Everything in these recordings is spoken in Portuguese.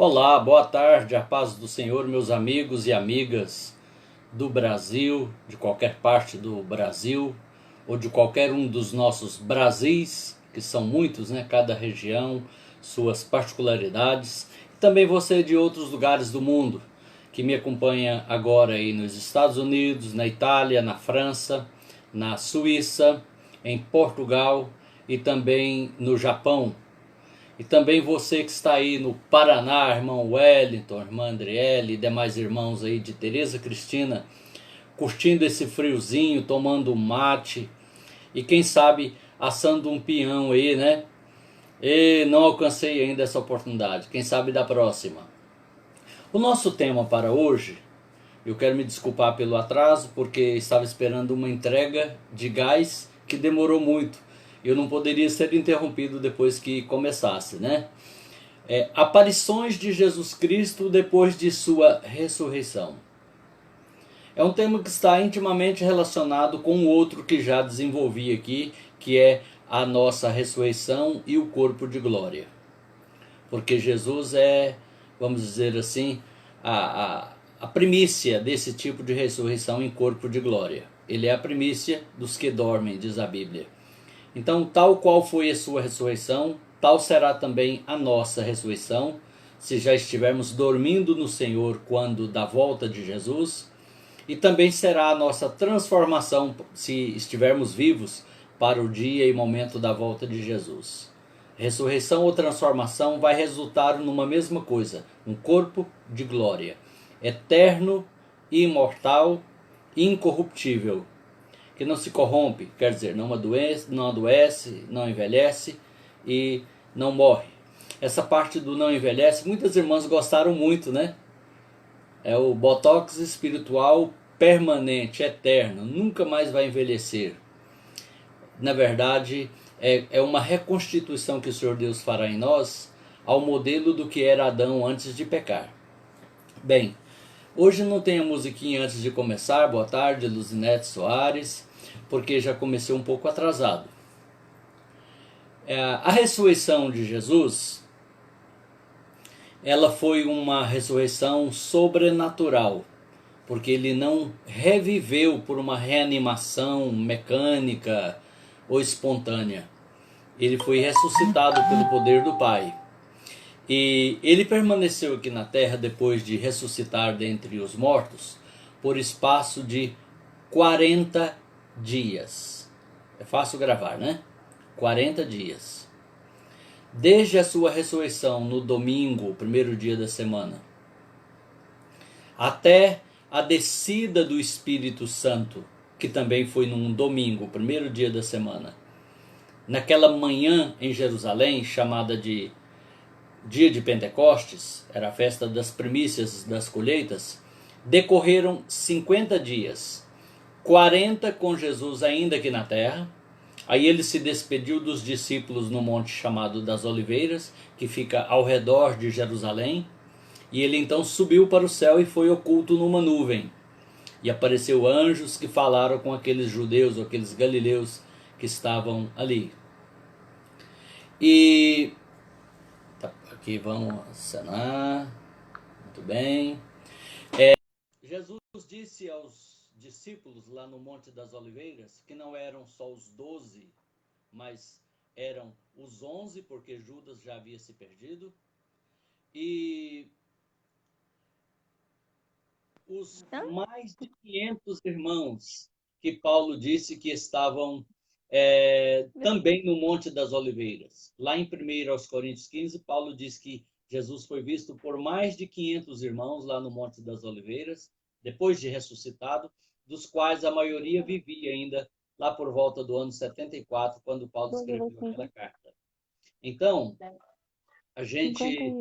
Olá, boa tarde, a paz do Senhor, meus amigos e amigas do Brasil, de qualquer parte do Brasil, ou de qualquer um dos nossos Brasis, que são muitos, né? Cada região, suas particularidades. E também você de outros lugares do mundo, que me acompanha agora aí nos Estados Unidos, na Itália, na França, na Suíça, em Portugal e também no Japão. E também você que está aí no Paraná, irmão Wellington, irmã Andriele e demais irmãos aí de Tereza Cristina, curtindo esse friozinho, tomando um mate e quem sabe assando um pinhão aí, né? E não alcancei ainda essa oportunidade, quem sabe da próxima. O nosso tema para hoje, eu quero me desculpar pelo atraso, porque estava esperando uma entrega de gás que demorou muito. Eu não poderia ser interrompido depois que começasse, né? Aparições de Jesus Cristo depois de sua ressurreição. É um tema que está intimamente relacionado com o outro que já desenvolvi aqui, que é a nossa ressurreição e o corpo de glória. Porque Jesus é, vamos dizer assim, a primícia desse tipo de ressurreição em corpo de glória. Ele é a primícia dos que dormem, diz a Bíblia. Então, tal qual foi a sua ressurreição, tal será também a nossa ressurreição, se já estivermos dormindo no Senhor quando da volta de Jesus, e também será a nossa transformação, se estivermos vivos para o dia e momento da volta de Jesus. Ressurreição ou transformação vai resultar numa mesma coisa, um corpo de glória, eterno, imortal, incorruptível, que não se corrompe, quer dizer, não adoece, não envelhece e não morre. Essa parte do não envelhece, muitas irmãs gostaram muito, né? É o botox espiritual permanente, eterno, nunca mais vai envelhecer. Na verdade, é uma reconstituição que o Senhor Deus fará em nós ao modelo do que era Adão antes de pecar. Bem, hoje não tem a musiquinha antes de começar. Boa tarde, Luzinete Soares, porque já comecei um pouco atrasado. A ressurreição de Jesus, ela foi uma ressurreição sobrenatural, porque ele não reviveu por uma reanimação mecânica ou espontânea. Ele foi ressuscitado pelo poder do Pai. E ele permaneceu aqui na terra depois de ressuscitar dentre os mortos por espaço de 40 dias. É fácil gravar, né? 40 dias. Desde a sua ressurreição no domingo, o primeiro dia da semana, até a descida do Espírito Santo, que também foi num domingo, o primeiro dia da semana. Naquela manhã em Jerusalém, chamada de dia de Pentecostes, era a festa das primícias das colheitas, decorreram 50 dias, 40 com Jesus ainda aqui na terra. Aí ele se despediu dos discípulos no monte chamado das Oliveiras, que fica ao redor de Jerusalém, e ele então subiu para o céu e foi oculto numa nuvem. E apareceu anjos que falaram com aqueles judeus, ou aqueles galileus que estavam ali. E aqui vamos acenar. Muito bem. Jesus disse aos discípulos lá no Monte das Oliveiras que não eram só os 12, mas eram os 11, porque Judas já havia se perdido. E os mais de 500 irmãos que Paulo disse que estavam também no Monte das Oliveiras. Lá em 1 Coríntios 15, Paulo diz que Jesus foi visto por mais de 500 irmãos lá no Monte das Oliveiras, depois de ressuscitado, dos quais a maioria vivia ainda lá por volta do ano 74, quando Paulo escreveu aquela carta. Então, a gente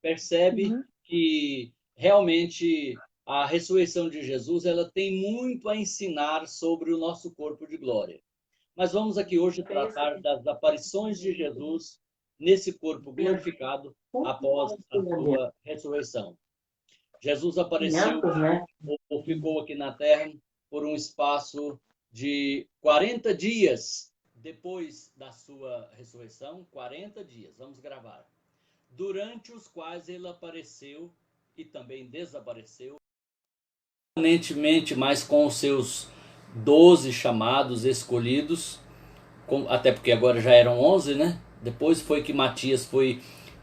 percebe que realmente a ressurreição de Jesus ela tem muito a ensinar sobre o nosso corpo de glória. Mas vamos aqui hoje tratar das aparições de Jesus nesse corpo glorificado após a sua ressurreição. Jesus apareceu ou ficou aqui na terra por um espaço de 40 dias depois da sua ressurreição. 40 dias, vamos gravar. durante os quais ele apareceu e também desapareceu, permanentemente, mas com os seus 12 chamados escolhidos, até porque agora já eram 11, né? Depois foi que Matias foi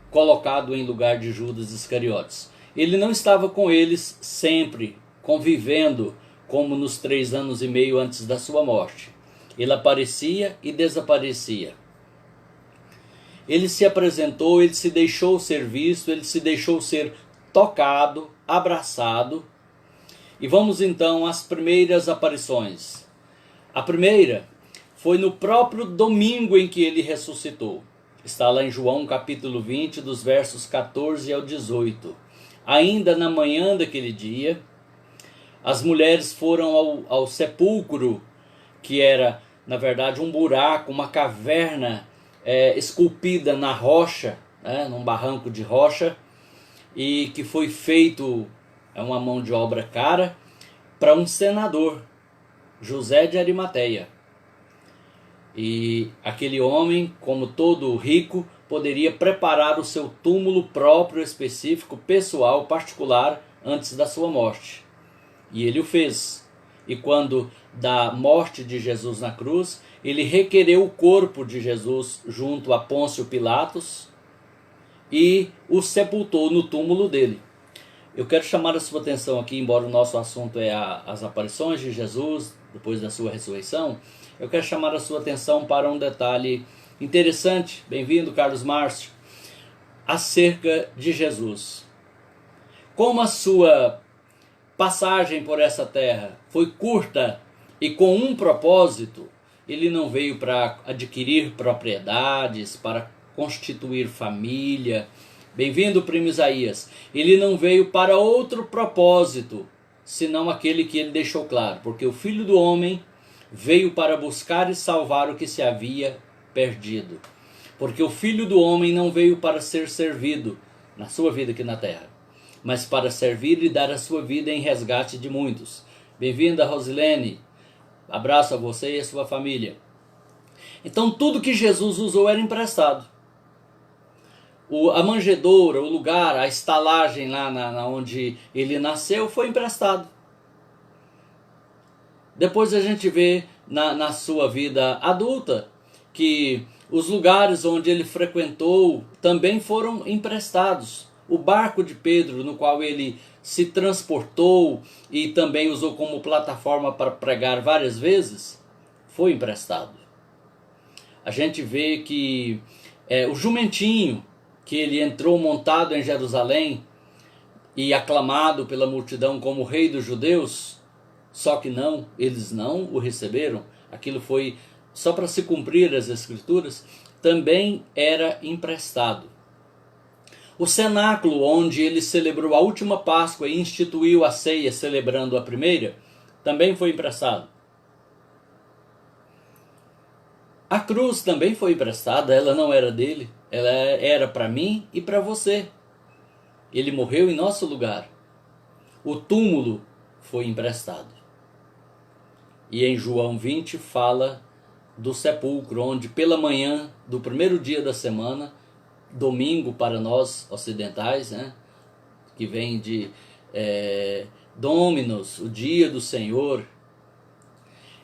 colocado em lugar de Judas Iscariotes. Ele não estava com eles sempre, convivendo, como nos 3 anos e meio antes da sua morte. Ele aparecia e desaparecia. Ele se apresentou, ele se deixou ser visto, ele se deixou ser tocado, abraçado. E vamos então às primeiras aparições. A primeira foi no próprio domingo em que ele ressuscitou. Está lá em João capítulo 20, dos versos 14 ao 18. Ainda na manhã daquele dia, as mulheres foram ao sepulcro, que era, na verdade, um buraco, uma caverna esculpida na rocha, né, num barranco de rocha, e que foi feito, uma mão de obra cara, para um senador, José de Arimateia. E aquele homem, como todo rico, poderia preparar o seu túmulo próprio, específico, pessoal, particular, antes da sua morte. E ele o fez. E quando da morte de Jesus na cruz, ele requereu o corpo de Jesus junto a Pôncio Pilatos e o sepultou no túmulo dele. Eu quero chamar a sua atenção aqui, embora o nosso assunto é as aparições de Jesus depois da sua ressurreição, eu quero chamar a sua atenção para um detalhe interessante, bem-vindo Carlos Márcio, acerca de Jesus. Como a sua passagem por essa terra foi curta e com um propósito, ele não veio para adquirir propriedades, para constituir família. Bem-vindo, primo Isaías. Ele não veio para outro propósito, senão aquele que ele deixou claro, porque o Filho do Homem veio para buscar e salvar o que se havia perdido. Porque o Filho do Homem não veio para ser servido na sua vida aqui na terra, mas para servir e dar a sua vida em resgate de muitos. Bem-vinda, Rosilene. Abraço a você e a sua família. Então tudo que Jesus usou era emprestado. A manjedoura, o lugar, a estalagem lá onde ele nasceu foi emprestado. Depois a gente vê na sua vida adulta que os lugares onde ele frequentou também foram emprestados. O barco de Pedro, no qual ele se transportou e também usou como plataforma para pregar várias vezes, foi emprestado. A gente vê que o jumentinho que ele entrou montado em Jerusalém e aclamado pela multidão como rei dos judeus, só que não, eles não o receberam, aquilo foi só para se cumprir as escrituras, também era emprestado. O cenáculo onde ele celebrou a última Páscoa e instituiu a ceia celebrando a primeira, também foi emprestado. A cruz também foi emprestada, ela não era dele, ela era para mim e para você. Ele morreu em nosso lugar. O túmulo foi emprestado. E em João 20 fala do sepulcro, onde pela manhã do primeiro dia da semana, domingo para nós ocidentais, né, que vem de Dominus, o dia do Senhor,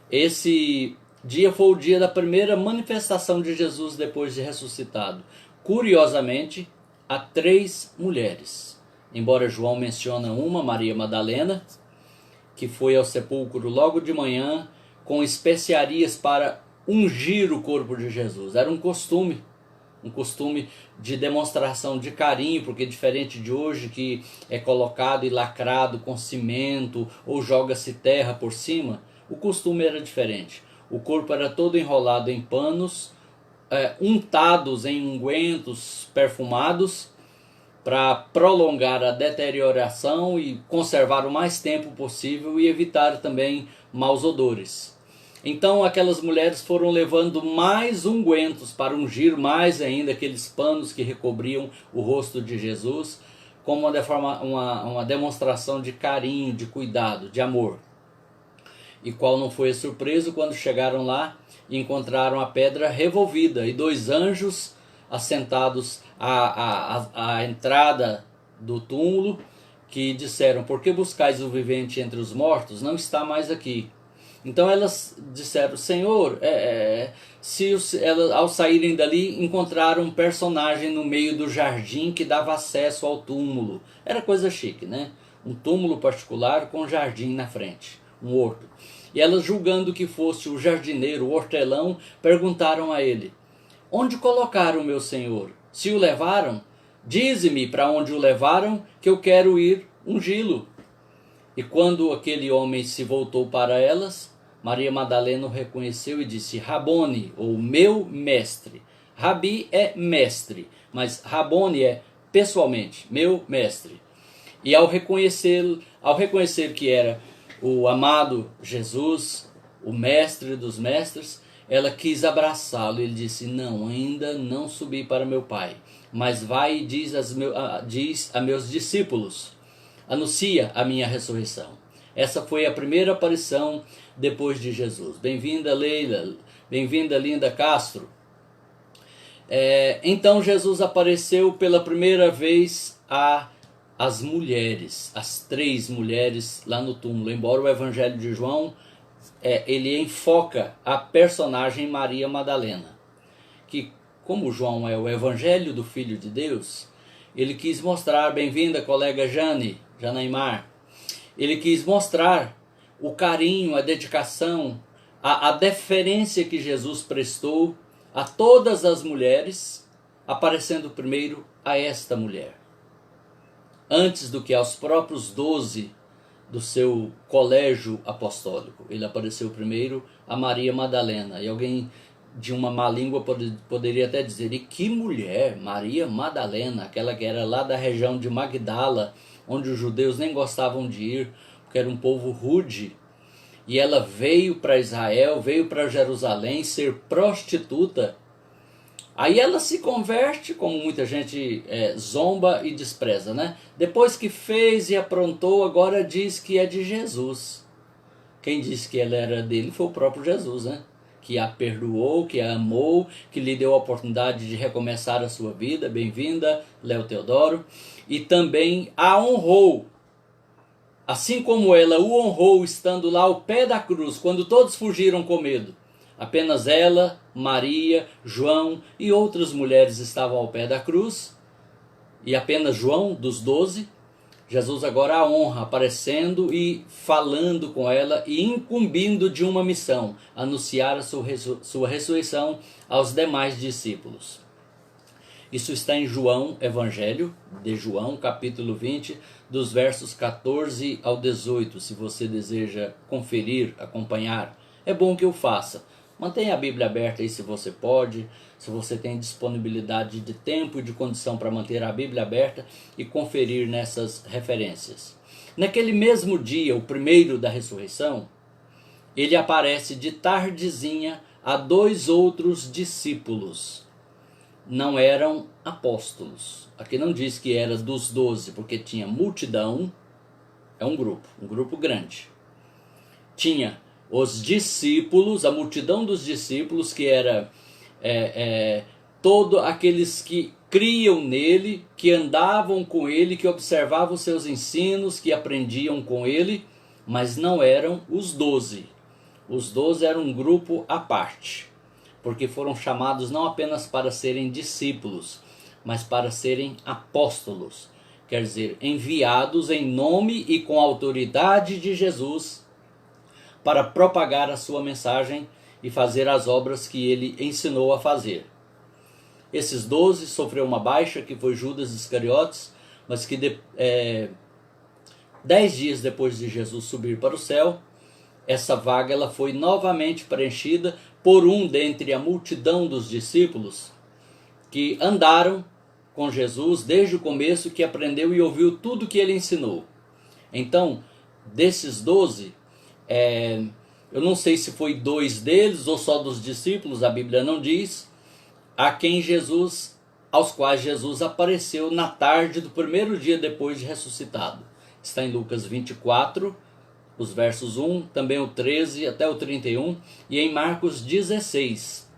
esse dia foi o dia da primeira manifestação de Jesus depois de ressuscitado. Curiosamente, há 3 mulheres. Embora João mencione uma, Maria Madalena, que foi ao sepulcro logo de manhã com especiarias para ungir o corpo de Jesus. Era um costume de demonstração de carinho, porque diferente de hoje que é colocado e lacrado com cimento ou joga-se terra por cima, o costume era diferente. O corpo era todo enrolado em panos, untados em ungüentos perfumados, para prolongar a deterioração e conservar o mais tempo possível e evitar também maus odores. Então aquelas mulheres foram levando mais ungüentos para ungir mais ainda aqueles panos que recobriam o rosto de Jesus, como uma demonstração de carinho, de cuidado, de amor. E qual não foi a surpresa quando chegaram lá e encontraram a pedra revolvida e 2 anjos assentados à entrada do túmulo, que disseram: por que buscais o vivente entre os mortos? Não está mais aqui. Então elas disseram: Senhor, elas, ao saírem dali, encontraram um personagem no meio do jardim que dava acesso ao túmulo. Era coisa chique, né? Um túmulo particular com jardim na frente, um horto. E elas, julgando que fosse o jardineiro, o hortelão, perguntaram a ele: onde colocaram meu senhor? Se o levaram, dize-me para onde o levaram, que eu quero ir ungí-lo. E quando aquele homem se voltou para elas, Maria Madalena o reconheceu e disse: Rabone, ou meu mestre. Rabi é mestre, mas Rabone é pessoalmente, meu mestre. E ao reconhecer que era o amado Jesus, o mestre dos mestres, ela quis abraçá-lo. Ele disse: não, ainda não subi para meu pai, mas vai e diz a meus discípulos, anuncia a minha ressurreição. Essa foi a primeira aparição depois de Jesus. Bem-vinda, Leila. Bem-vinda, Linda Castro. Então Jesus apareceu pela primeira vez às mulheres, as 3 mulheres lá no túmulo. Embora o Evangelho de João ele enfoca a personagem Maria Madalena, que, como João é o Evangelho do Filho de Deus, ele quis mostrar, bem-vinda colega Janaimar, ele quis mostrar o carinho, a dedicação, a deferência que Jesus prestou a todas as mulheres, aparecendo primeiro a esta mulher, antes do que aos próprios 12 do seu colégio apostólico. Ele apareceu primeiro a Maria Madalena. E alguém de uma má língua poderia até dizer: e que mulher, Maria Madalena, aquela que era lá da região de Magdala, onde os judeus nem gostavam de ir, porque era um povo rude. E ela veio para Israel, veio para Jerusalém ser prostituta. Aí ela se converte, como muita gente zomba e despreza, né? Depois que fez e aprontou, agora diz que é de Jesus. Quem disse que ela era dele foi o próprio Jesus, né? Que a perdoou, que a amou, que lhe deu a oportunidade de recomeçar a sua vida. Bem-vinda, Léo Teodoro. E também a honrou. Assim como ela o honrou estando lá ao pé da cruz, quando todos fugiram com medo. Apenas ela, Maria, João e outras mulheres estavam ao pé da cruz. E apenas João, dos 12, Jesus agora a honra, aparecendo e falando com ela e incumbindo de uma missão: anunciar a sua ressurreição aos demais discípulos. Isso está em João, Evangelho de João, capítulo 20, dos versos 14 ao 18. Se você deseja conferir, acompanhar, é bom que o faça. Mantenha a Bíblia aberta aí se você pode, se você tem disponibilidade de tempo e de condição para manter a Bíblia aberta e conferir nessas referências. Naquele mesmo dia, o primeiro da ressurreição, ele aparece de tardezinha a 2 outros discípulos. Não eram apóstolos. Aqui não diz que era dos 12, porque tinha multidão, é um grupo grande. Tinha os discípulos, a multidão dos discípulos, que era todos aqueles que criam nele, que andavam com ele, que observavam seus ensinos, que aprendiam com ele, mas não eram os 12. Os 12 eram um grupo à parte, porque foram chamados não apenas para serem discípulos, mas para serem apóstolos, quer dizer, enviados em nome e com autoridade de Jesus, para propagar a sua mensagem e fazer as obras que ele ensinou a fazer. Esses 12 sofreu uma baixa, que foi Judas Iscariotes, mas que 10 dias depois de Jesus subir para o céu, essa vaga ela foi novamente preenchida por um dentre a multidão dos discípulos que andaram com Jesus desde o começo, que aprendeu e ouviu tudo que ele ensinou. Então, desses 12, eu não sei se foi 2 deles ou só dos discípulos, a Bíblia não diz, aos quais Jesus apareceu na tarde do primeiro dia depois de ressuscitado. Está em Lucas 24, os versos 1, também o 13 até o 31, e em Marcos 16.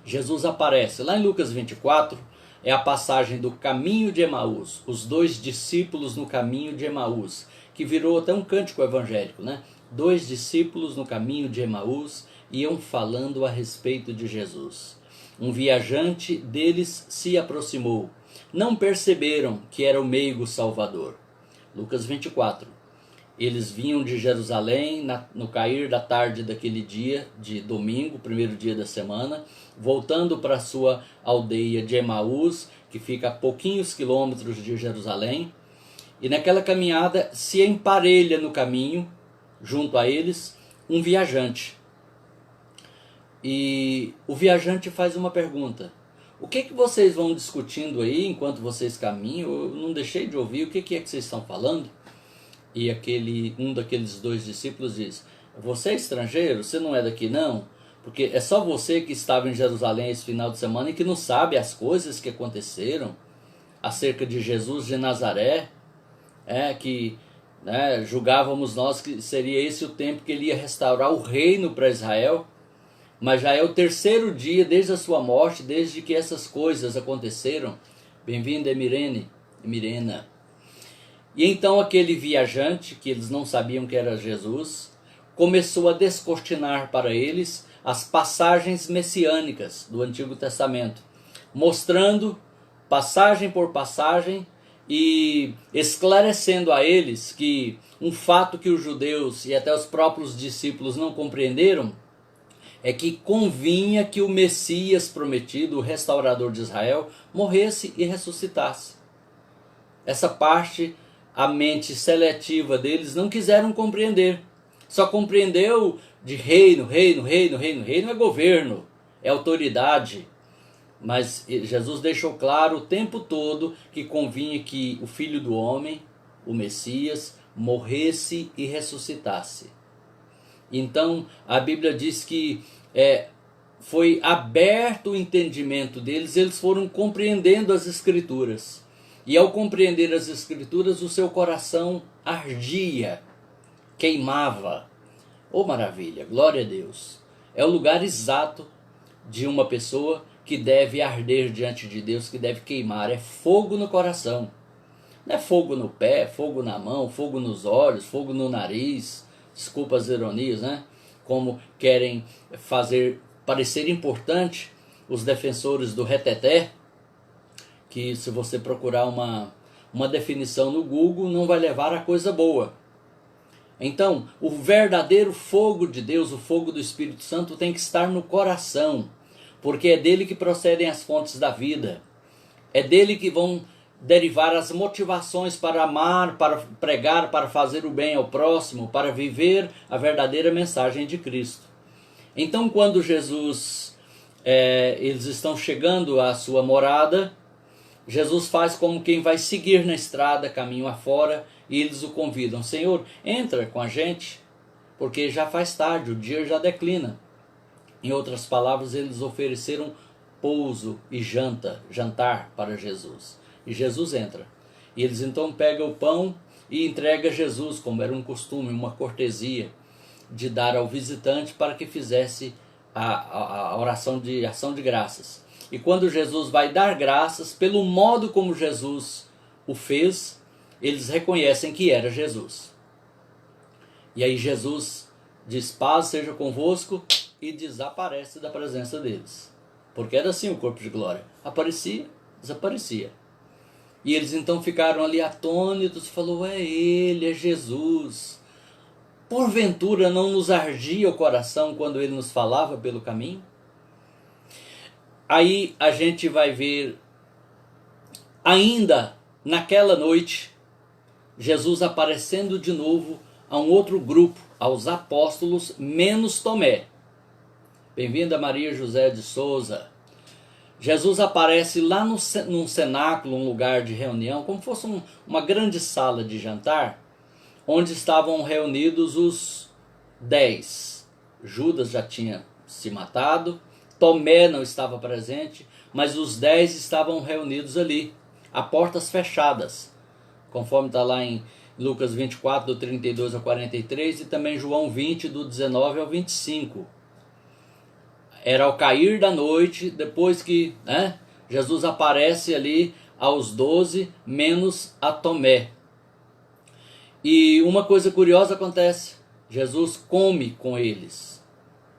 Jesus aparece. Lá em Lucas 24, é a passagem do caminho de Emaús, os dois discípulos no caminho de Emaús, que virou até um cântico evangélico, né? Dois discípulos no caminho de Emaús iam falando a respeito de Jesus. Um viajante deles se aproximou. Não perceberam que era o meigo Salvador. Lucas 24. Eles vinham de Jerusalém no cair da tarde daquele dia de domingo, primeiro dia da semana, voltando para sua aldeia de Emaús, que fica a pouquinhos quilômetros de Jerusalém. E naquela caminhada se emparelha no caminho, junto a eles, um viajante. E o viajante faz uma pergunta: o que vocês vão discutindo aí enquanto vocês caminham? Eu não deixei de ouvir, o que é que vocês estão falando? E um daqueles dois discípulos diz: você é estrangeiro? Você não é daqui não? Porque é só você que estava em Jerusalém esse final de semana e que não sabe as coisas que aconteceram acerca de Jesus de Nazaré, que julgávamos nós que seria esse o tempo que ele ia restaurar o reino para Israel, mas já é o terceiro dia desde a sua morte, desde que essas coisas aconteceram. Bem-vinda, Mirena. E então aquele viajante, que eles não sabiam que era Jesus, começou a descortinar para eles as passagens messiânicas do Antigo Testamento, mostrando passagem por passagem e esclarecendo a eles que um fato que os judeus e até os próprios discípulos não compreenderam é que convinha que o Messias prometido, o restaurador de Israel, morresse e ressuscitasse. Essa parte a mente seletiva deles não quiseram compreender. Só compreendeu de reino é governo, é autoridade. Mas Jesus deixou claro o tempo todo que convinha que o Filho do Homem, o Messias, morresse e ressuscitasse. Então a Bíblia diz que foi aberto o entendimento deles, eles foram compreendendo as Escrituras. E ao compreender as Escrituras, o seu coração ardia, queimava. Oh, maravilha, glória a Deus. É o lugar exato de uma pessoa que deve arder diante de Deus, que deve queimar. É fogo no coração. Não é fogo no pé, fogo na mão, fogo nos olhos, fogo no nariz. Desculpa as ironias, né? Como querem fazer parecer importante os defensores do reteté, que se você procurar uma definição no Google, não vai levar a coisa boa. Então, o verdadeiro fogo de Deus, o fogo do Espírito Santo, tem que estar no coração, porque é dele que procedem as fontes da vida. É dele que vão derivar as motivações para amar, para pregar, para fazer o bem ao próximo, para viver a verdadeira mensagem de Cristo. Então, quando eles estão chegando à sua morada, Jesus faz como quem vai seguir na estrada, caminho afora, e eles o convidam: Senhor, entra com a gente, porque já faz tarde, o dia já declina. Em outras palavras, eles ofereceram pouso e jantar para Jesus. E Jesus entra. E eles então pegam o pão e entregam a Jesus, como era um costume, uma cortesia, de dar ao visitante para que fizesse a oração de ação de graças. E quando Jesus vai dar graças, pelo modo como Jesus o fez, eles reconhecem que era Jesus. E aí Jesus diz: paz seja convosco, e desaparece da presença deles. Porque era assim o corpo de glória: aparecia, desaparecia. E eles então ficaram ali atônitos, falou: é ele, é Jesus. Porventura não nos ardia o coração quando ele nos falava pelo caminho? Aí a gente vai ver, ainda naquela noite, Jesus aparecendo de novo a um outro grupo, aos apóstolos, menos Tomé. Bem-vinda, Maria José de Souza. Jesus aparece lá num cenáculo, um lugar de reunião, como fosse uma grande sala de jantar, onde estavam reunidos os 10. Judas já tinha se matado, Tomé não estava presente, mas os 10 estavam reunidos ali, a portas fechadas, conforme está lá em Lucas 24, do 32 ao 43, e também João 20, do 19 ao 25. era ao cair da noite, depois que, né, Jesus aparece ali aos 12, menos a Tomé. E uma coisa curiosa acontece, Jesus come com eles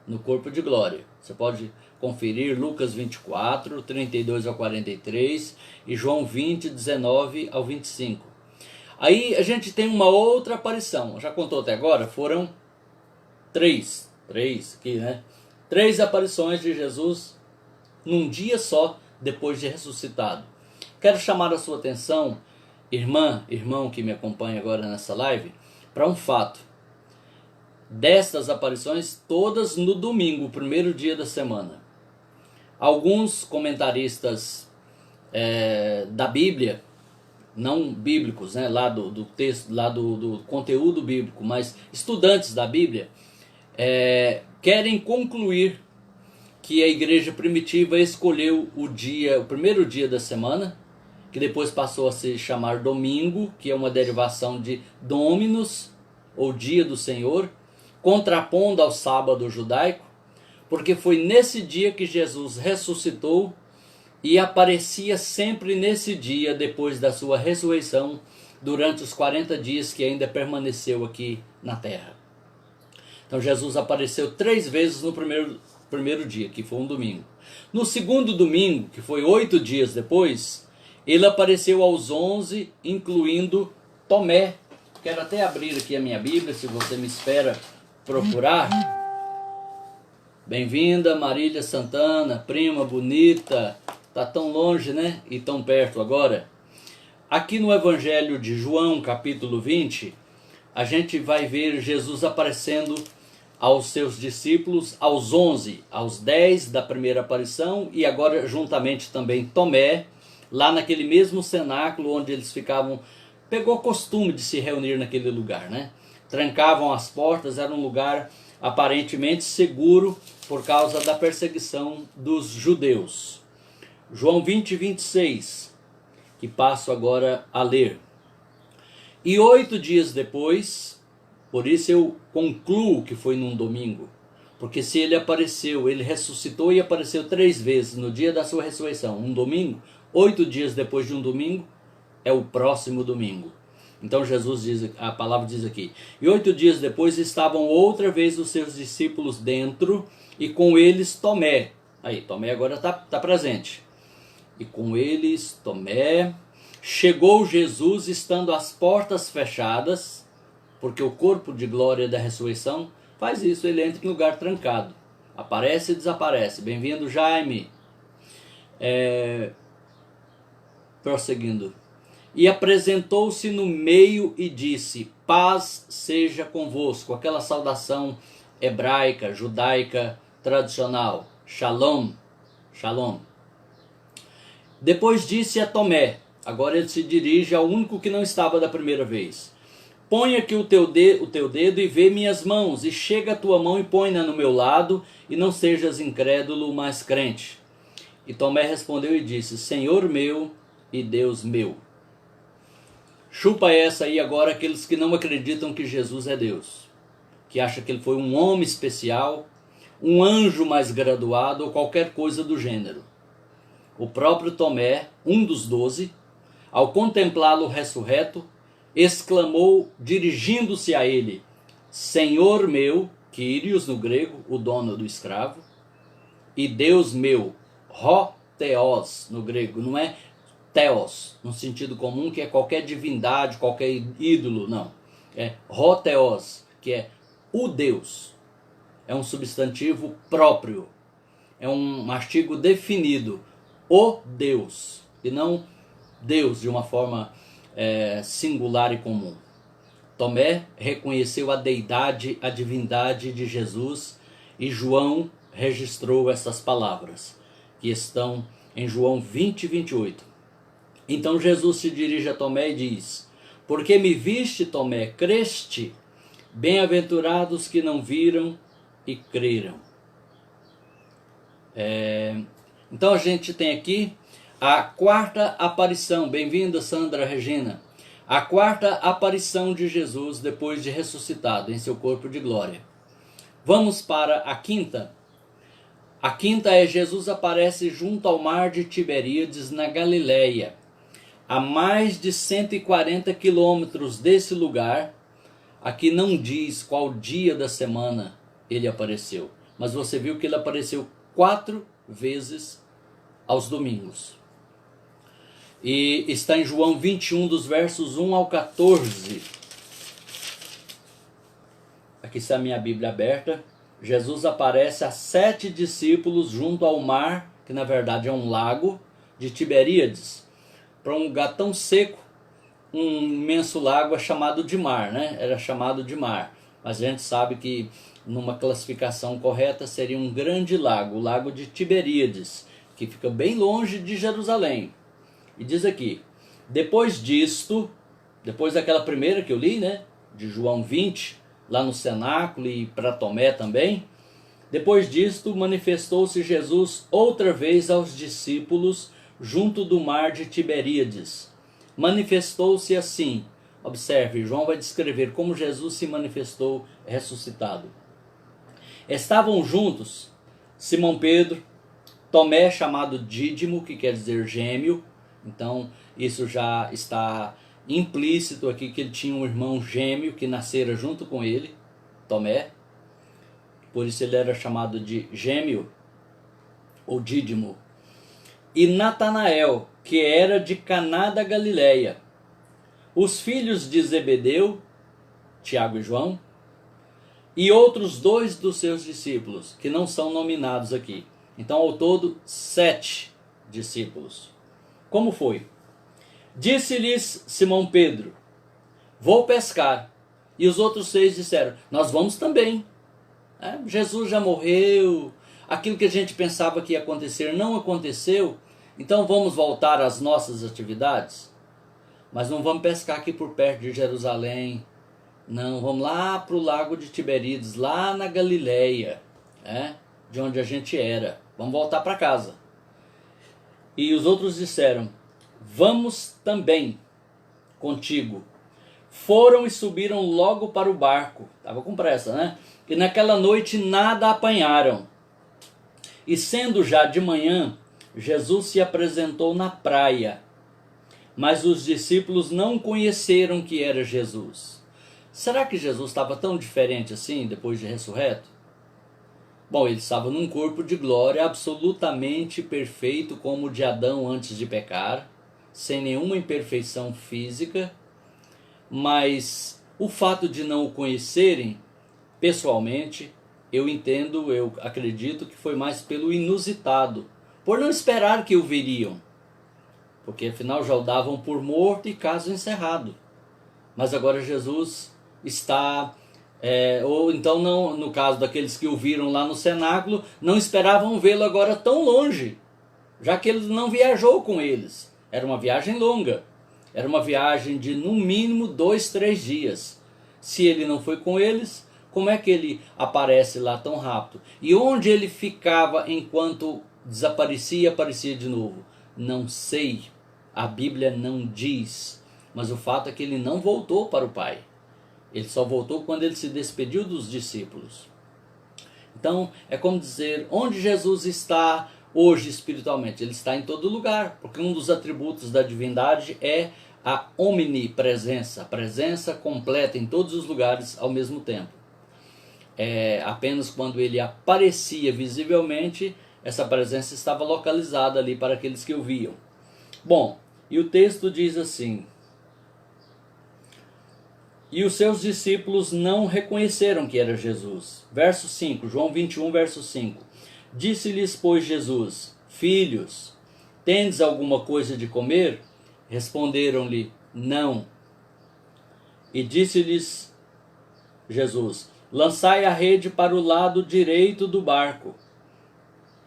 no corpo de glória. Você pode conferir Lucas 24, 32 ao 43 e João 20, 19 ao 25. Aí a gente tem uma outra aparição, já contou até agora, foram três aqui, né? 3 aparições de Jesus num dia só depois de ressuscitado. Quero chamar a sua atenção, irmã, irmão que me acompanha agora nessa live, para um fato. Destas aparições, todas no domingo, o primeiro dia da semana. Alguns comentaristas da Bíblia, não bíblicos, né, lá do texto, lá do conteúdo bíblico, mas estudantes da Bíblia, querem concluir que a igreja primitiva escolheu o primeiro dia da semana, que depois passou a se chamar domingo, que é uma derivação de Dominus, ou dia do Senhor, contrapondo ao sábado judaico, porque foi nesse dia que Jesus ressuscitou e aparecia sempre nesse dia depois da sua ressurreição, durante os 40 dias que ainda permaneceu aqui na terra. Então Jesus apareceu 3 vezes no primeiro dia, que foi um domingo. No segundo domingo, que foi 8 dias depois, ele apareceu aos 11, incluindo Tomé. Quero até abrir aqui a minha Bíblia, se você me espera procurar. Bem-vinda, Marília Santana, prima bonita. Tá tão longe, né? E tão perto agora. Aqui no Evangelho de João, capítulo 20, a gente vai ver Jesus aparecendo aos seus discípulos, aos 11, aos 10 da primeira aparição, e agora juntamente também Tomé, lá naquele mesmo cenáculo onde eles ficavam, pegou costume de se reunir naquele lugar, né? Trancavam as portas, era um lugar aparentemente seguro por causa da perseguição dos judeus. João 20, 26, que passo agora a ler. E 8 dias depois, por isso eu concluo que foi num domingo, porque se ele apareceu, ele ressuscitou e apareceu 3 vezes no dia da sua ressurreição, um domingo, 8 dias depois de um domingo, é o próximo domingo. Então Jesus diz, a palavra diz aqui, e 8 dias depois estavam outra vez os seus discípulos dentro, e com eles Tomé. Aí, Tomé agora está presente. E com eles Tomé. Chegou Jesus estando as portas fechadas, porque o corpo de glória da ressurreição faz isso, ele entra em lugar trancado, aparece e desaparece. Bem-vindo, Jaime. Prosseguindo. E apresentou-se no meio e disse, paz seja convosco. Aquela saudação hebraica, judaica, tradicional. Shalom, shalom. Depois disse a Tomé, agora ele se dirige ao único que não estava da primeira vez. Põe aqui o teu dedo e vê minhas mãos, e chega a tua mão e põe-na no meu lado, e não sejas incrédulo, mas crente. E Tomé respondeu e disse, Senhor meu e Deus meu. Chupa essa aí agora aqueles que não acreditam que Jesus é Deus, que acham que ele foi um homem especial, um anjo mais graduado ou qualquer coisa do gênero. O próprio Tomé, um dos 12, ao contemplá-lo ressurreto, exclamou, dirigindo-se a ele, Senhor meu, Kyrios no grego, o dono do escravo, e Deus meu, Rho Theos no grego, não é Theos, no sentido comum, que é qualquer divindade, qualquer ídolo, não. É Rho Theos, que é o Deus. É um substantivo próprio, é um artigo definido, o Deus, e não Deus de uma forma singular e comum. Tomé reconheceu a deidade, a divindade de Jesus, e João registrou essas palavras, que estão em João 20, 28. Então Jesus se dirige a Tomé e diz, porque me viste, Tomé, creste? Bem-aventurados que não viram e creram. Então a gente tem aqui a quarta aparição. Bem-vinda, Sandra Regina. A quarta aparição de Jesus depois de ressuscitado em seu corpo de glória. Vamos para a quinta. A quinta é: Jesus aparece junto ao mar de Tiberíades, na Galileia, a mais de 140 quilômetros desse lugar. Aqui não diz qual dia da semana ele apareceu, mas você viu que ele apareceu 4 vezes aos domingos. E está em João 21, dos versos 1 ao 14. Aqui está a minha Bíblia aberta. Jesus aparece a 7 discípulos junto ao mar, que na verdade é um lago, de Tiberíades. Para um lugar tão seco, um imenso lago é chamado de mar, né? Era chamado de mar. Mas a gente sabe que numa classificação correta seria um grande lago, o lago de Tiberíades, que fica bem longe de Jerusalém. E diz aqui: depois disto, depois daquela primeira que eu li, né? De João 20, lá no cenáculo, e para Tomé também. Depois disto, manifestou-se Jesus outra vez aos discípulos junto do mar de Tiberíades. Manifestou-se assim. Observe, João vai descrever como Jesus se manifestou ressuscitado. Estavam juntos Simão Pedro, Tomé, chamado Dídimo, que quer dizer gêmeo. Então isso já está implícito aqui, que ele tinha um irmão gêmeo que nascera junto com ele, Tomé. Por isso ele era chamado de gêmeo ou Dídimo. E Natanael, que era de Caná da Galileia. Os filhos de Zebedeu, Tiago e João, e outros 2 dos seus discípulos, que não são nominados aqui. Então, ao todo, 7 discípulos. Como foi? Disse-lhes Simão Pedro: vou pescar. E os outros 6 disseram: nós vamos também. Jesus já morreu, aquilo que a gente pensava que ia acontecer não aconteceu, então vamos voltar às nossas atividades. Mas não vamos pescar aqui por perto de Jerusalém, não, vamos lá para o lago de Tiberíades, lá na Galileia, de onde a gente era, vamos voltar para casa. E os outros disseram: vamos também contigo. Foram e subiram logo para o barco, estava com pressa, né? E naquela noite nada apanharam. E sendo já de manhã, Jesus se apresentou na praia, mas os discípulos não conheceram que era Jesus. Será que Jesus estava tão diferente assim depois de ressurreto? Bom, ele estava num corpo de glória absolutamente perfeito, como o de Adão antes de pecar, sem nenhuma imperfeição física, mas o fato de não o conhecerem pessoalmente, eu acredito que foi mais pelo inusitado, por não esperar que o veriam, porque afinal já o davam por morto e caso encerrado. Mas agora Jesus está, ou então não, no caso daqueles que o viram lá no cenáculo, não esperavam vê-lo agora tão longe, já que ele não viajou com eles. Era uma viagem longa, era uma viagem de no mínimo 2, 3 dias. Se ele não foi com eles, como é que ele aparece lá tão rápido? E onde ele ficava enquanto desaparecia e aparecia de novo? Não sei, a Bíblia não diz, mas o fato é que ele não voltou para o Pai. Ele só voltou quando ele se despediu dos discípulos. Então é como dizer, onde Jesus está hoje espiritualmente? Ele está em todo lugar, porque um dos atributos da divindade é a omnipresença, a presença completa em todos os lugares ao mesmo tempo. Apenas quando ele aparecia visivelmente, essa presença estava localizada ali para aqueles que o viam. Bom, e o texto diz assim: e os seus discípulos não reconheceram que era Jesus. Verso 5, João 21, verso 5. Disse-lhes, pois, Jesus: filhos, tendes alguma coisa de comer? Responderam-lhe: não. E disse-lhes Jesus: lançai a rede para o lado direito do barco,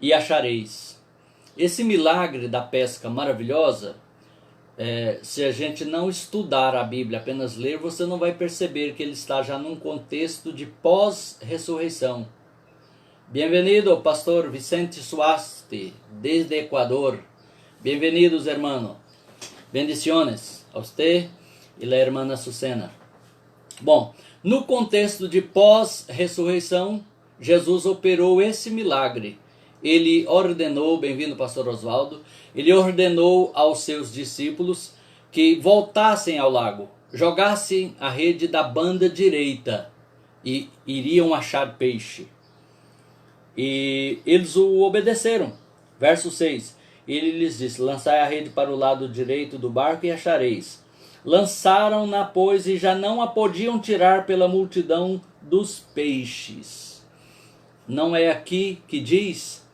e achareis. Esse milagre da pesca maravilhosa, se a gente não estudar a Bíblia, apenas ler, você não vai perceber que ele está já num contexto de pós-ressurreição. Bem-vindo, pastor Vicente Suaste, desde Equador. Bem-vindos, hermano. Bendiciones a usted e a hermana Susana. Bom, no contexto de pós-ressurreição, Jesus operou esse milagre. ele ordenou, bem-vindo pastor Oswaldo, ele ordenou aos seus discípulos que voltassem ao lago, jogassem a rede da banda direita e iriam achar peixe. E eles o obedeceram. Verso 6, ele lhes disse, lançai a rede para o lado direito do barco e achareis. Lançaram-na, pois, e já não a podiam tirar pela multidão dos peixes. Não é aqui que diz,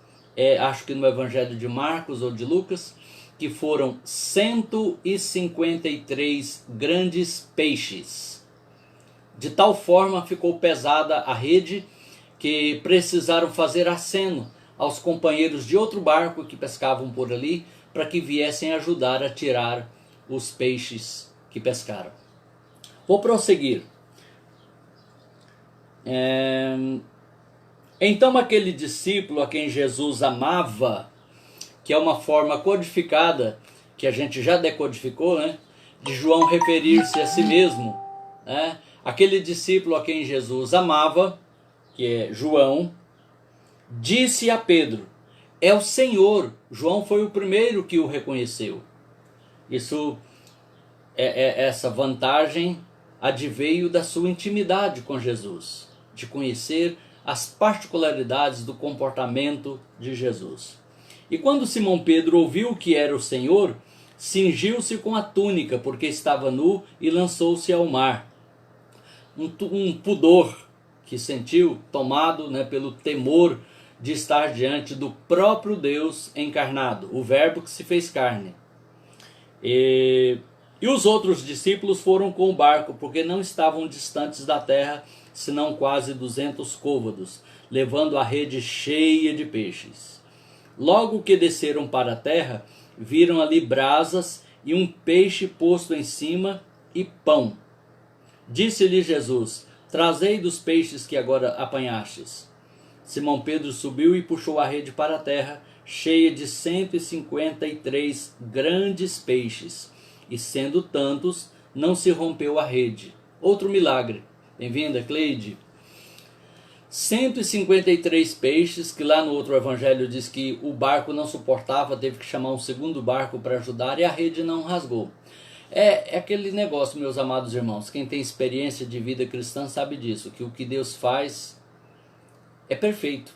acho que no Evangelho de Marcos ou de Lucas, que foram 153 grandes peixes. De tal forma ficou pesada a rede que precisaram fazer aceno aos companheiros de outro barco que pescavam por ali para que viessem ajudar a tirar os peixes que pescaram. Vou prosseguir. Então aquele discípulo a quem Jesus amava, que é uma forma codificada, que a gente já decodificou, né, de João referir-se a si mesmo, né, aquele discípulo a quem Jesus amava, que é João, disse a Pedro, é o Senhor. João foi o primeiro que o reconheceu. Essa vantagem adveio da sua intimidade com Jesus, de conhecer as particularidades do comportamento de Jesus. E quando Simão Pedro ouviu que era o Senhor, cingiu-se com a túnica, porque estava nu, e lançou-se ao mar. Um pudor que sentiu, tomado, né, pelo temor de estar diante do próprio Deus encarnado, o Verbo que se fez carne. E os outros discípulos foram com o barco, porque não estavam distantes da terra, senão quase 200 côvados, levando a rede cheia de peixes. Logo que desceram para a terra, viram ali brasas e um peixe posto em cima e pão. Disse-lhe Jesus, trazei dos peixes que agora apanhastes. Simão Pedro subiu e puxou a rede para a terra, cheia de 153 grandes peixes, e sendo tantos, não se rompeu a rede. Outro milagre. Bem-vinda, Cleide. 153 peixes, que lá no outro evangelho diz que o barco não suportava, teve que chamar um segundo barco para ajudar e a rede não rasgou. É aquele negócio, meus amados irmãos, quem tem experiência de vida cristã sabe disso, que o que Deus faz é perfeito.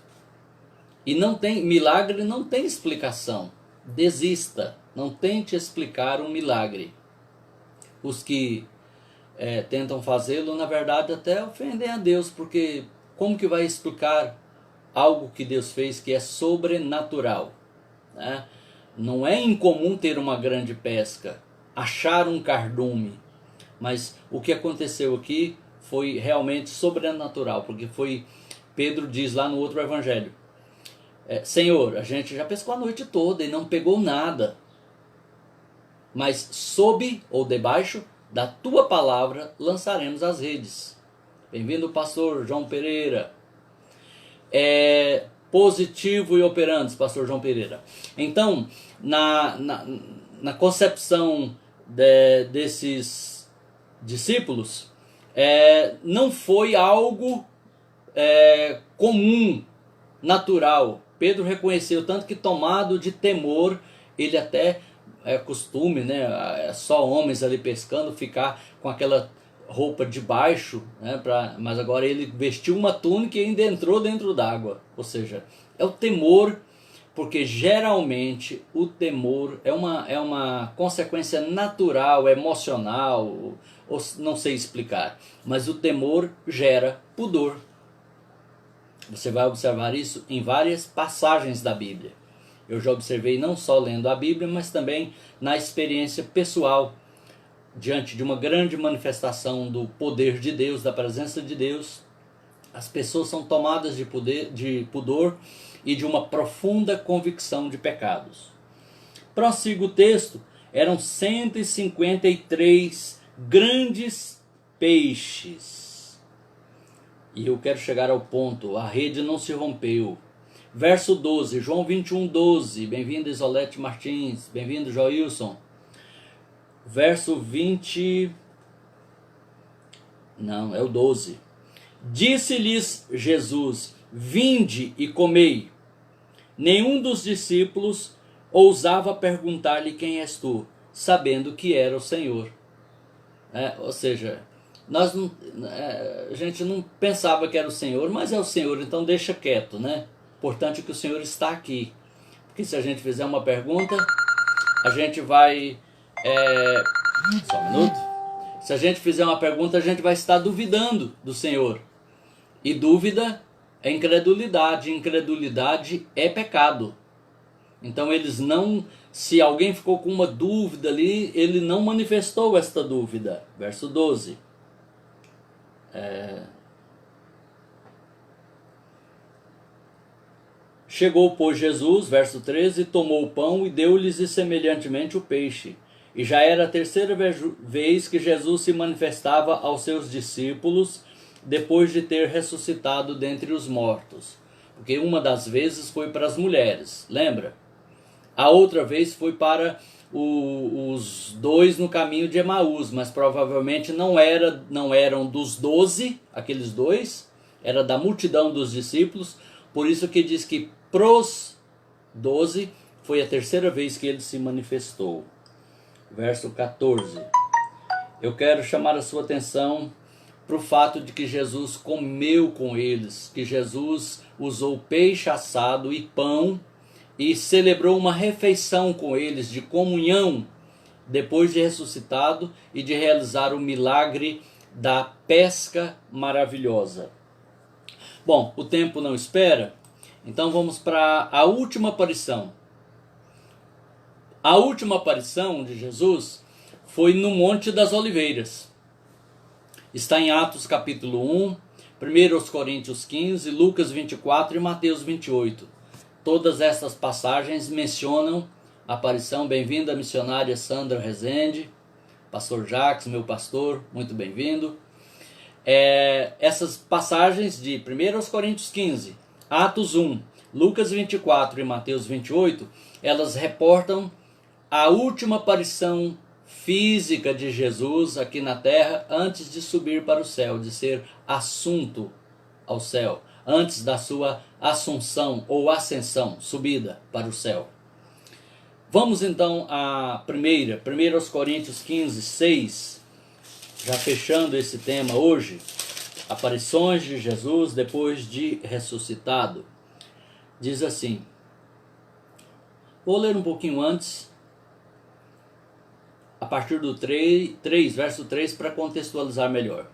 E não tem milagre, não tem explicação. Desista, não tente explicar um milagre. Os que tentam fazê-lo, na verdade, até ofendem a Deus, porque como que vai explicar algo que Deus fez que é sobrenatural, né? Não é incomum ter uma grande pesca, achar um cardume, mas o que aconteceu aqui foi realmente sobrenatural, porque Pedro diz lá no outro evangelho, Senhor, a gente já pescou a noite toda e não pegou nada, mas sob ou debaixo da tua palavra lançaremos as redes. Bem-vindo, pastor João Pereira. Positivo e operantes, pastor João Pereira. Então, na concepção desses discípulos, não foi algo comum, natural. Pedro reconheceu, tanto que tomado de temor, ele até costume, né, só homens ali pescando, ficar com aquela roupa de baixo, né, mas agora ele vestiu uma túnica e ainda entrou dentro d'água. Ou seja, é o temor, porque geralmente o temor é uma consequência natural, emocional, ou não sei explicar, mas o temor gera pudor. Você vai observar isso em várias passagens da Bíblia. Eu já observei não só lendo a Bíblia, mas também na experiência pessoal, diante de uma grande manifestação do poder de Deus, da presença de Deus, as pessoas são tomadas de pudor e de uma profunda convicção de pecados. Prossigo o texto, eram 153 grandes peixes. E eu quero chegar ao ponto, a rede não se rompeu. Verso 12, João 21, 12, bem-vindo Isolete Martins, bem-vindo Joilson. Verso 20, não, é o 12. Disse-lhes Jesus, vinde e comei. Nenhum dos discípulos ousava perguntar-lhe: quem és tu? Sabendo que era o Senhor. Ou seja, a gente não pensava que era o Senhor, mas é o Senhor, então deixa quieto, né? Importante que o Senhor está aqui. Porque se a gente fizer uma pergunta, a gente vai... só um minuto. Se a gente fizer uma pergunta, a gente vai estar duvidando do Senhor. E dúvida é incredulidade. Incredulidade é pecado. Então eles não... Se alguém ficou com uma dúvida ali, ele não manifestou esta dúvida. Verso 12. Chegou, pois, Jesus, verso 13, tomou o pão e deu-lhes semelhantemente o peixe. E já era a terceira vez que Jesus se manifestava aos seus discípulos, depois de ter ressuscitado dentre os mortos. Porque uma das vezes foi para as mulheres, lembra? A outra vez foi para os dois no caminho de Emaús, mas provavelmente não eram dos 12, aqueles dois, era da multidão dos discípulos. Por isso que diz que pros 12 foi a terceira vez que ele se manifestou. Verso 14. Eu quero chamar a sua atenção para o fato de que Jesus comeu com eles, que Jesus usou peixe assado e pão e celebrou uma refeição com eles de comunhão depois de ressuscitado e de realizar o milagre da pesca maravilhosa. Bom, o tempo não espera, então vamos para a última aparição. A última aparição de Jesus foi no Monte das Oliveiras. Está em Atos capítulo 1, 1 Coríntios 15, Lucas 24 e Mateus 28. Todas essas passagens mencionam a aparição. Bem-vinda, missionária Sandra Rezende, pastor Jacques, meu pastor, muito bem-vindo. Essas passagens de 1 Coríntios 15, Atos 1, Lucas 24 e Mateus 28, elas reportam a última aparição física de Jesus aqui na terra antes de subir para o céu, de ser assunto ao céu, antes da sua assunção ou ascensão, subida para o céu. Vamos então à primeira, 1 Coríntios 15, 6, já fechando esse tema hoje, aparições de Jesus depois de ressuscitado. Diz assim, vou ler um pouquinho antes, a partir do 3 verso 3, para contextualizar melhor.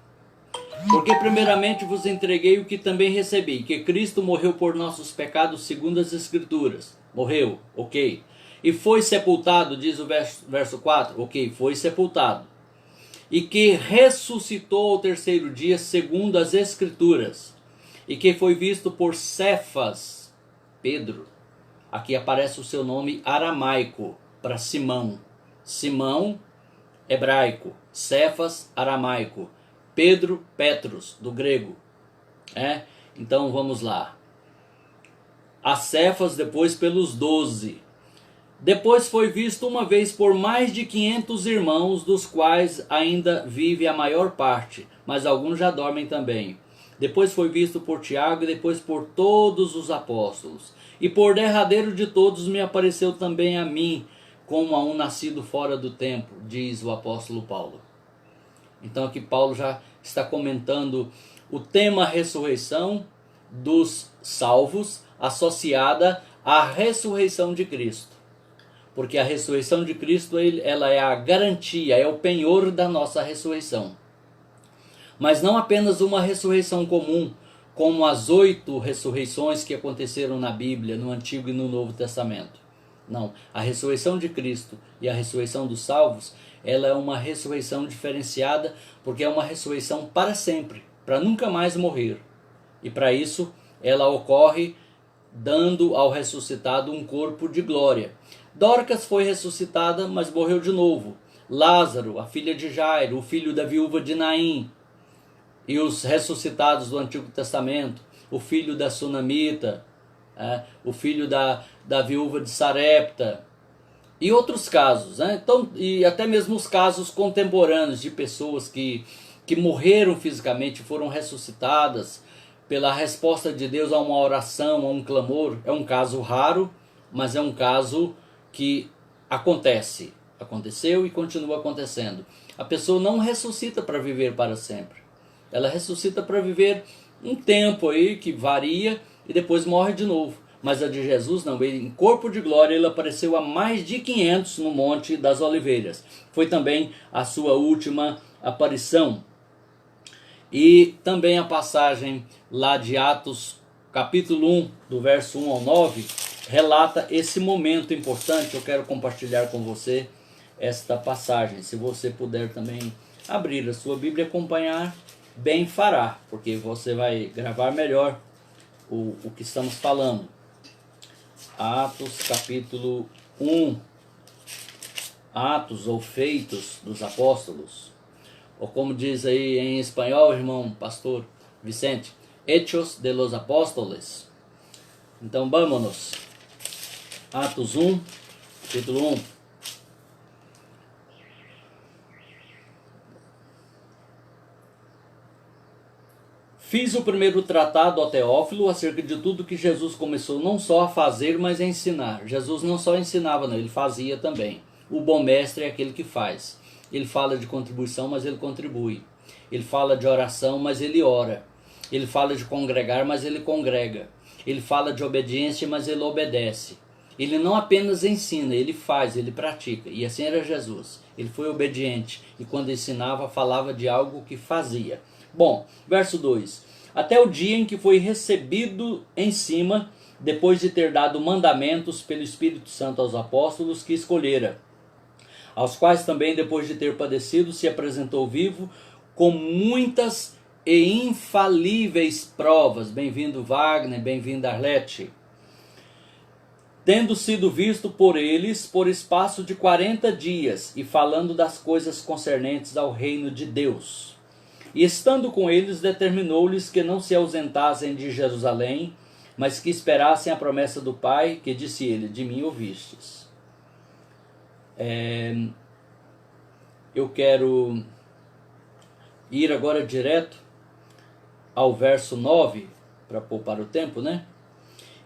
Porque primeiramente vos entreguei o que também recebi, que Cristo morreu por nossos pecados segundo as Escrituras. Morreu, ok. E foi sepultado, diz o verso 4, ok, foi sepultado. E que ressuscitou ao terceiro dia segundo as Escrituras. E que foi visto por Cefas, Pedro. Aqui aparece o seu nome aramaico para Simão. Simão, hebraico. Cefas, aramaico. Pedro, Petros, do grego. Então vamos lá. A Cefas, depois pelos 12. Depois foi visto uma vez por mais de 500 irmãos, dos quais ainda vive a maior parte, mas alguns já dormem também. Depois foi visto por Tiago e depois por todos os apóstolos. E por derradeiro de todos me apareceu também a mim, como a um nascido fora do tempo, diz o apóstolo Paulo. Então aqui Paulo já está comentando o tema ressurreição dos salvos associada à ressurreição de Cristo. Porque a ressurreição de Cristo ela é a garantia, é o penhor da nossa ressurreição. Mas não apenas uma ressurreição comum, como as 8 ressurreições que aconteceram na Bíblia, no Antigo e no Novo Testamento. Não, a ressurreição de Cristo e a ressurreição dos salvos, ela é uma ressurreição diferenciada, porque é uma ressurreição para sempre, para nunca mais morrer. E para isso, ela ocorre dando ao ressuscitado um corpo de glória. Dorcas foi ressuscitada, mas morreu de novo. Lázaro, a filha de Jairo, o filho da viúva de Naim, e os ressuscitados do Antigo Testamento, o filho da Sunamita, o filho da viúva de Sarepta, e outros casos, então, e até mesmo os casos contemporâneos de pessoas que morreram fisicamente, foram ressuscitadas, pela resposta de Deus a uma oração, a um clamor. É um caso raro, mas é um caso que acontece. Aconteceu e continua acontecendo. A pessoa não ressuscita para viver para sempre. Ela ressuscita para viver um tempo aí que varia e depois morre de novo. Mas a de Jesus não, ele, em corpo de glória, ele apareceu a mais de 500 no Monte das Oliveiras. Foi também a sua última aparição. E também a passagem lá de Atos, capítulo 1, do verso 1 ao 9, relata esse momento importante. Eu quero compartilhar com você esta passagem. Se você puder também abrir a sua Bíblia e acompanhar, bem fará, porque você vai gravar melhor o que estamos falando. Atos capítulo 1, Atos ou Feitos dos Apóstolos, ou como diz aí em espanhol, irmão pastor Vicente, Hechos de los Apóstoles. Então vamos, Atos 1, capítulo 1. Fiz o primeiro tratado ao Teófilo acerca de tudo que Jesus começou não só a fazer, mas a ensinar. Jesus não só ensinava, não, ele fazia também. O bom mestre é aquele que faz. Ele fala de contribuição, mas ele contribui. Ele fala de oração, mas ele ora. Ele fala de congregar, mas ele congrega. Ele fala de obediência, mas ele obedece. Ele não apenas ensina, ele faz, ele pratica. E assim era Jesus. Ele foi obediente e quando ensinava, falava de algo que fazia. Bom, verso 2. Até o dia em que foi recebido em cima, depois de ter dado mandamentos pelo Espírito Santo aos apóstolos que escolhera, aos quais também, depois de ter padecido, se apresentou vivo, com muitas e infalíveis provas. Bem-vindo Wagner, bem-vindo Arlete. Tendo sido visto por eles por espaço de 40 dias, e falando das coisas concernentes ao reino de Deus. E estando com eles, determinou-lhes que não se ausentassem de Jerusalém, mas que esperassem a promessa do Pai, que disse ele, de mim ouvistes. Eu quero ir agora direto ao verso 9, para poupar o tempo, né?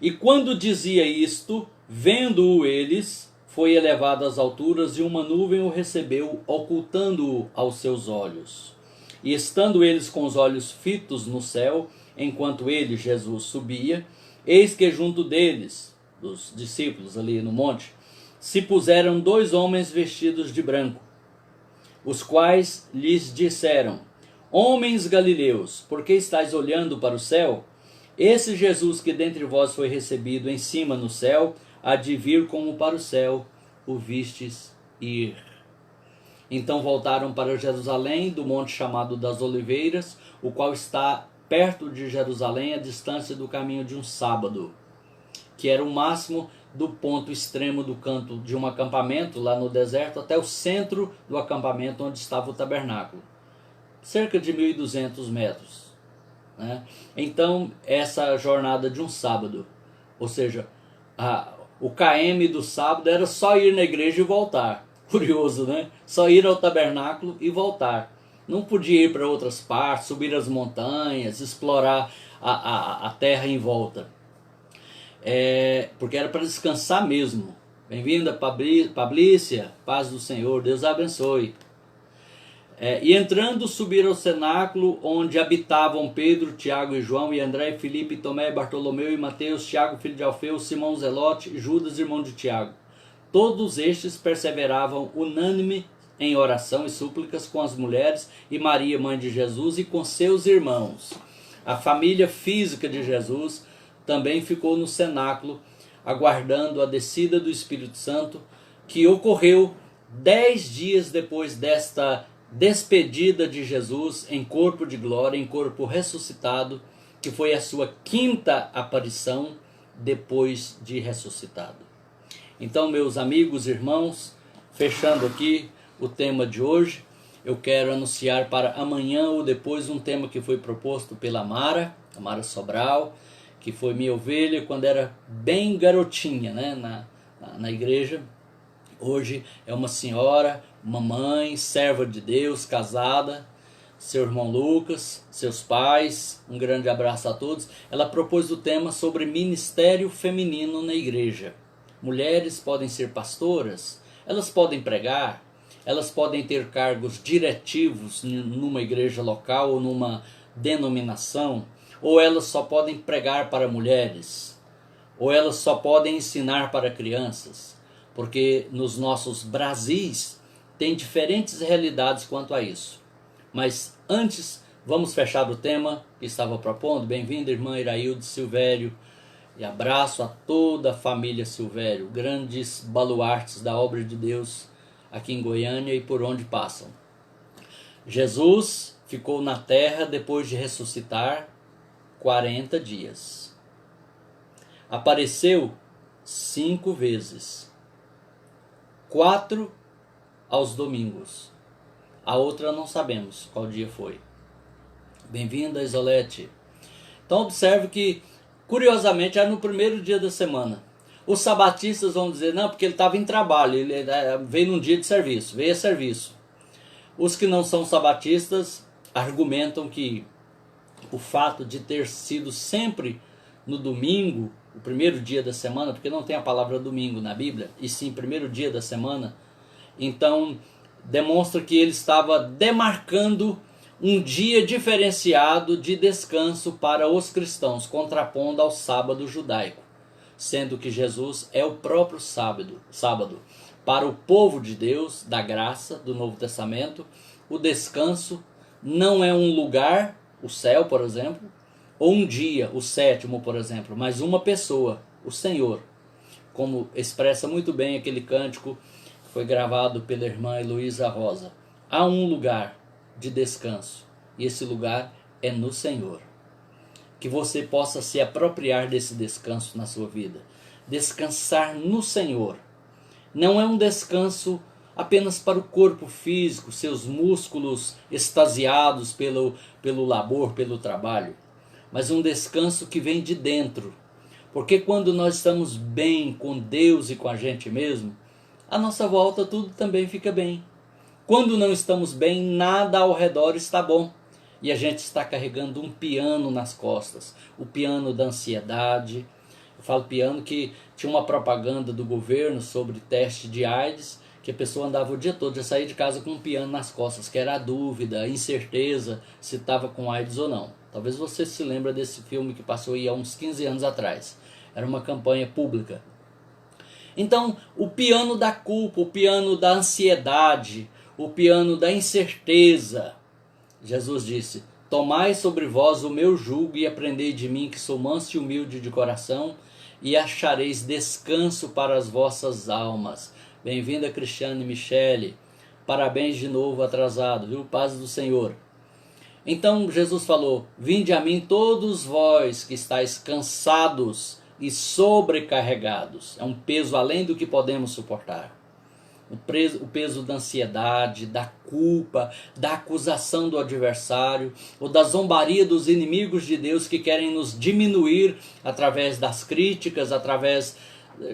E quando dizia isto, vendo-o eles, foi elevado às alturas, e uma nuvem o recebeu, ocultando-o aos seus olhos. E estando eles com os olhos fitos no céu, enquanto ele, Jesus, subia, eis que junto deles, dos discípulos ali no monte, se puseram 2 homens vestidos de branco, os quais lhes disseram: Homens galileus, por que estáis olhando para o céu? Esse Jesus que dentre vós foi recebido em cima no céu, há de vir como para o céu o vistes ir. Então voltaram para Jerusalém, do monte chamado das Oliveiras, o qual está perto de Jerusalém, a distância do caminho de um sábado, que era o máximo do ponto extremo do canto de um acampamento lá no deserto até o centro do acampamento onde estava o tabernáculo, cerca de 1.200 metros. Né? Então essa jornada de um sábado, ou seja, o KM do sábado era só ir na igreja e voltar. Curioso, né? Só ir ao tabernáculo e voltar. Não podia ir para outras partes, subir as montanhas, explorar a terra em volta. Porque era para descansar mesmo. Bem-vinda, Pablícia, paz do Senhor, Deus abençoe. E entrando, subiram ao cenáculo, onde habitavam Pedro, Tiago e João, e André, Filipe, Tomé, Bartolomeu e Mateus, Tiago, filho de Alfeu, Simão Zelote, Judas, irmão de Tiago. Todos estes perseveravam unânime em oração e súplicas com as mulheres e Maria, mãe de Jesus, e com seus irmãos. A família física de Jesus também ficou no cenáculo, aguardando a descida do Espírito Santo, que ocorreu 10 dias depois desta despedida de Jesus em corpo de glória, em corpo ressuscitado, que foi a sua 5ª aparição depois de ressuscitado. Então, meus amigos, irmãos, fechando aqui o tema de hoje, eu quero anunciar para amanhã ou depois um tema que foi proposto pela Mara Sobral, que foi minha ovelha quando era bem garotinha, né, na igreja. Hoje é uma senhora, uma mãe, serva de Deus, casada, seu irmão Lucas, seus pais, um grande abraço a todos. Ela propôs o tema sobre ministério feminino na igreja. Mulheres podem ser pastoras, elas podem pregar, elas podem ter cargos diretivos numa igreja local ou numa denominação, ou elas só podem pregar para mulheres, ou elas só podem ensinar para crianças, porque nos nossos Brasis tem diferentes realidades quanto a isso. Mas antes, vamos fechar o tema que estava propondo. Bem-vinda, irmã Irailde Silvério, e abraço a toda a família Silvério, grandes baluartes da obra de Deus aqui em Goiânia e por onde passam. Jesus ficou na terra depois de ressuscitar 40 dias. Apareceu 5 vezes. 4 aos domingos. A outra não sabemos qual dia foi. Bem-vinda, Isolete. Então observe que, curiosamente, era no primeiro dia da semana. Os sabatistas vão dizer, não, porque ele estava em trabalho, ele veio num dia de serviço, veio a serviço. Os que não são sabatistas argumentam que o fato de ter sido sempre no domingo, o primeiro dia da semana, porque não tem a palavra domingo na Bíblia, e sim primeiro dia da semana, então demonstra que ele estava demarcando um dia diferenciado de descanso para os cristãos, contrapondo ao sábado judaico, sendo que Jesus é o próprio sábado. Para o povo de Deus, da graça, do Novo Testamento, o descanso não é um lugar, o céu, por exemplo, ou um dia, o sétimo, por exemplo, mas uma pessoa, o Senhor, como expressa muito bem aquele cântico que foi gravado pela irmã Heloísa Rosa. Há um lugar de descanso, e esse lugar é no Senhor. Que você possa se apropriar desse descanso na sua vida. Descansar no Senhor. Não é um descanso apenas para o corpo físico, seus músculos extasiados pelo labor, pelo trabalho, mas um descanso que vem de dentro. Porque quando nós estamos bem com Deus e com a gente mesmo, à nossa volta tudo também fica bem. Quando não estamos bem, nada ao redor está bom. E a gente está carregando um piano nas costas, o piano da ansiedade. Eu falo piano que tinha uma propaganda do governo sobre teste de AIDS, que a pessoa andava o dia todo, já saía de casa com um piano nas costas, que era a dúvida, a incerteza se estava com AIDS ou não. Talvez você se lembre desse filme que passou aí há uns 15 anos atrás. Era uma campanha pública. Então, o piano da culpa, o piano da ansiedade, o piano da incerteza. Jesus disse, tomai sobre vós o meu jugo e aprendei de mim que sou manso e humilde de coração e achareis descanso para as vossas almas. Bem-vinda, Cristiane Michele. Parabéns de novo atrasado, viu? Paz do Senhor. Então Jesus falou, vinde a mim todos vós que estáis cansados e sobrecarregados. É um peso além do que podemos suportar. O peso da ansiedade, da culpa, da acusação do adversário, ou da zombaria dos inimigos de Deus que querem nos diminuir através das críticas, através,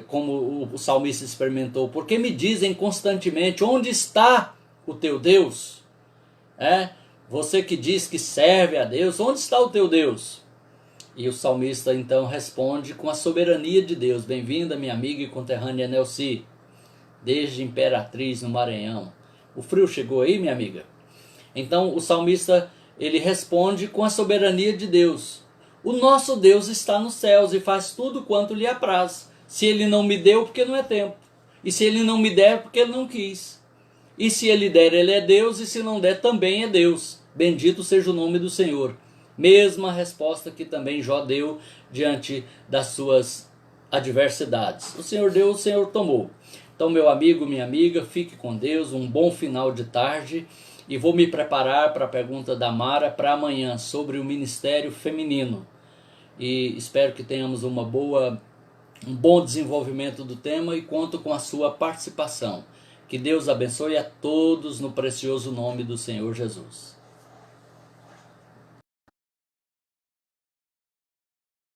como o salmista experimentou, porque me dizem constantemente, onde está o teu Deus? Você que diz que serve a Deus, onde está o teu Deus? E o salmista então responde com a soberania de Deus. Bem-vinda, minha amiga e conterrânea Nelci, desde Imperatriz no Maranhão. O frio chegou aí, minha amiga? Então o salmista, ele responde com a soberania de Deus. O nosso Deus está nos céus e faz tudo quanto lhe apraz. Se ele não me deu, porque não é tempo. E se ele não me der, porque ele não quis. E se ele der, ele é Deus, e se não der, também é Deus. Bendito seja o nome do Senhor. Mesma resposta que também Jó deu diante das suas adversidades. O Senhor deu, o Senhor tomou. Então, meu amigo, minha amiga, fique com Deus, um bom final de tarde. E vou me preparar para a pergunta da Mara para amanhã sobre o ministério feminino. E espero que tenhamos um bom desenvolvimento do tema e conto com a sua participação. Que Deus abençoe a todos no precioso nome do Senhor Jesus.